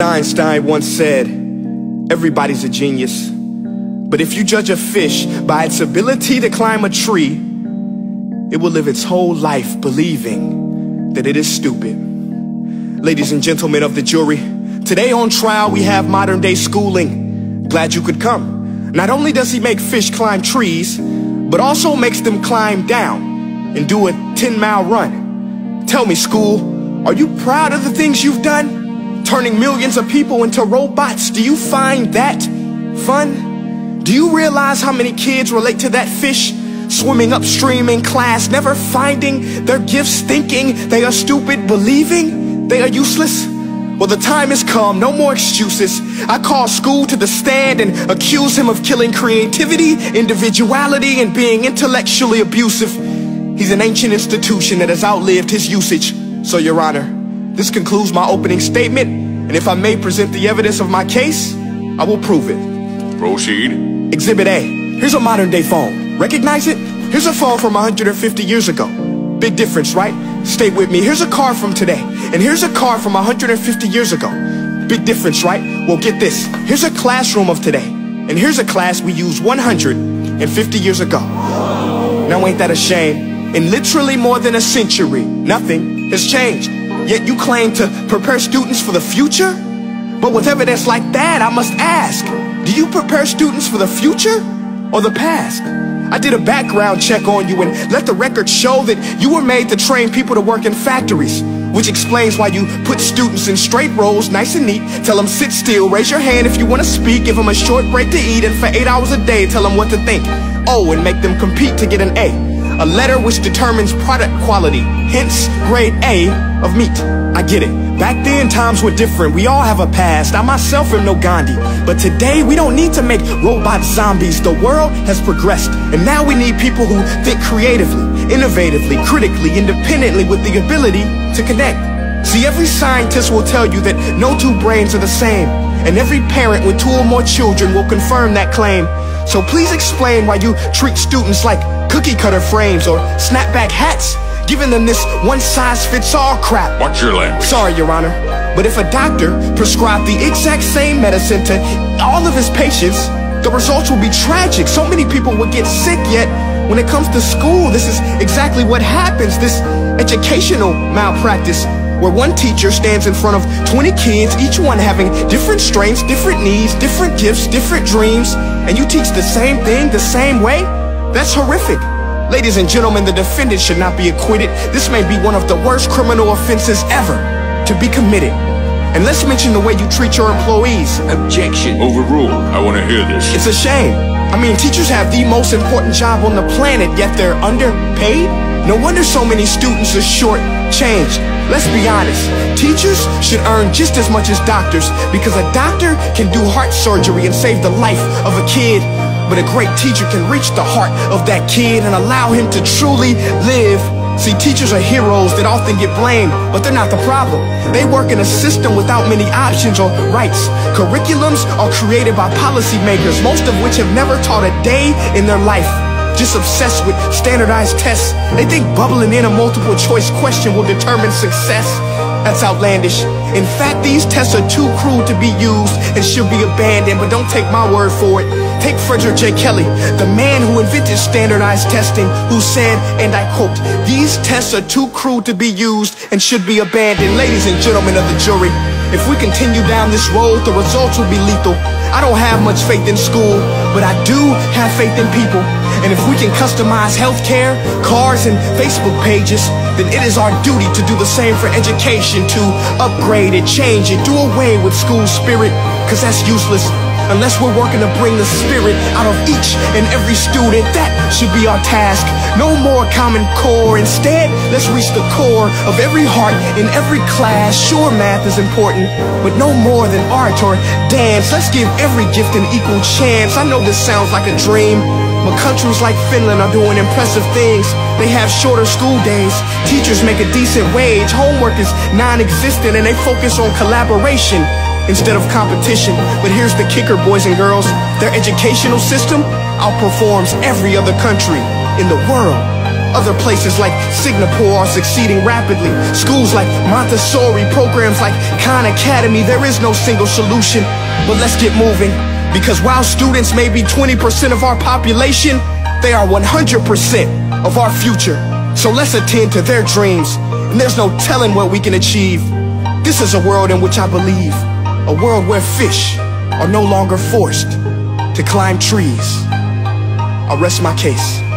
Einstein once said, everybody's a genius. But if you judge a fish by its ability to climb a tree, it will live its whole life believing that it is stupid. Ladies and gentlemen of the jury, today on trial we have modern day schooling. Glad you could come. Not only does he make fish climb trees, but also makes them climb down and do a 10-mile run. Tell me, school, are you proud of the things you've done? Turning millions of people into robots, do you find that fun? Do you realize how many kids relate to that fish swimming upstream in class, never finding their gifts, thinking they are stupid, believing they are useless? Well, the time has come, no more excuses. I call school to the stand and accuse him of killing creativity, individuality, and being intellectually abusive. He's an ancient institution that has outlived his usage. So, Your Honor, this concludes my opening statement, and if I may present the evidence of my case, I will prove it. Proceed. Exhibit A. Here's a modern day phone. Recognize it? Here's a phone from 150 years ago. Big difference, right? Stay with me. Here's a car from today, and here's a car from 150 years ago. Big difference, right? Well, get this. Here's a classroom of today, and here's a class we used 150 years ago. Now, ain't that a shame? In literally more than a century, nothing has changed. Yet you claim to prepare students for the future? But with evidence like that, I must ask, do you prepare students for the future or the past? I did a background check on you and let the record show that you were made to train people to work in factories, which explains why you put students in straight rows, nice and neat, tell them sit still, raise your hand if you want to speak, give them a short break to eat, and for 8 hours a day tell them what to think. Oh, and make them compete to get an A letter which determines product quality, hence grade A of meat. I get it. Back then, times were different. We all have a past. I myself am no Gandhi. But today, we don't need to make robot zombies. The world has progressed. And now we need people who think creatively, innovatively, critically, independently, with the ability to connect. See, every scientist will tell you that no two brains are the same. And every parent with 2 or more children will confirm that claim. So please explain why you treat students like cookie cutter frames or snapback hats, giving them this one-size-fits-all crap. Watch your language. Sorry, Your Honor, but if a doctor prescribed the exact same medicine to all of his patients, the results will be tragic. So many people would get sick, yet when it comes to school, this is exactly what happens. This educational malpractice, where one teacher stands in front of 20 kids, each one having different strengths, different needs, different gifts, different dreams, and you teach the same thing the same way? That's horrific. Ladies and gentlemen, the defendant should not be acquitted. This may be one of the worst criminal offenses ever to be committed. And let's mention the way you treat your employees. Objection. Overruled. I want to hear this. It's a shame. I mean, teachers have the most important job on the planet, yet they're underpaid? No wonder so many students are short-changed. Let's be honest, teachers should earn just as much as doctors, because a doctor can do heart surgery and save the life of a kid, but a great teacher can reach the heart of that kid and allow him to truly live. See, teachers are heroes that often get blamed, but they're not the problem. They work in a system without many options or rights. Curriculums are created by policymakers, most of which have never taught a day in their life. Just obsessed with standardized tests. They think bubbling in a multiple choice question will determine success. That's outlandish. In fact, these tests are too cruel to be used and should be abandoned, but don't take my word for it. Take Frederick J. Kelly, the man who invented standardized testing, who said, and I quote, "These tests are too cruel to be used and should be abandoned." Ladies and gentlemen of the jury, if we continue down this road, the results will be lethal. I don't have much faith in school, but I do have faith in people. And if we can customize healthcare, cars, and Facebook pages, then it is our duty to do the same for education, to upgrade it, change it, do away with school spirit, because that's useless unless we're working to bring the spirit out of each and every student. That should be our task. No more Common Core. Instead, let's reach the core of every heart in every class. Sure, math is important, but no more than art or dance. Let's give every gift an equal chance. I know this sounds like a dream, but countries like Finland are doing impressive things. They have shorter school days, teachers make a decent wage, homework is non-existent, and they focus on collaboration instead of competition. But here's the kicker, boys and girls. Their educational system outperforms every other country in the world. Other places like Singapore are succeeding rapidly. Schools like Montessori, programs like Khan Academy. There is no single solution, but let's get moving. Because while students may be 20% of our population, they are 100% of our future. So let's attend to their dreams, and there's no telling what we can achieve. This is a world in which I believe, a world where fish are no longer forced to climb trees. I'll rest my case.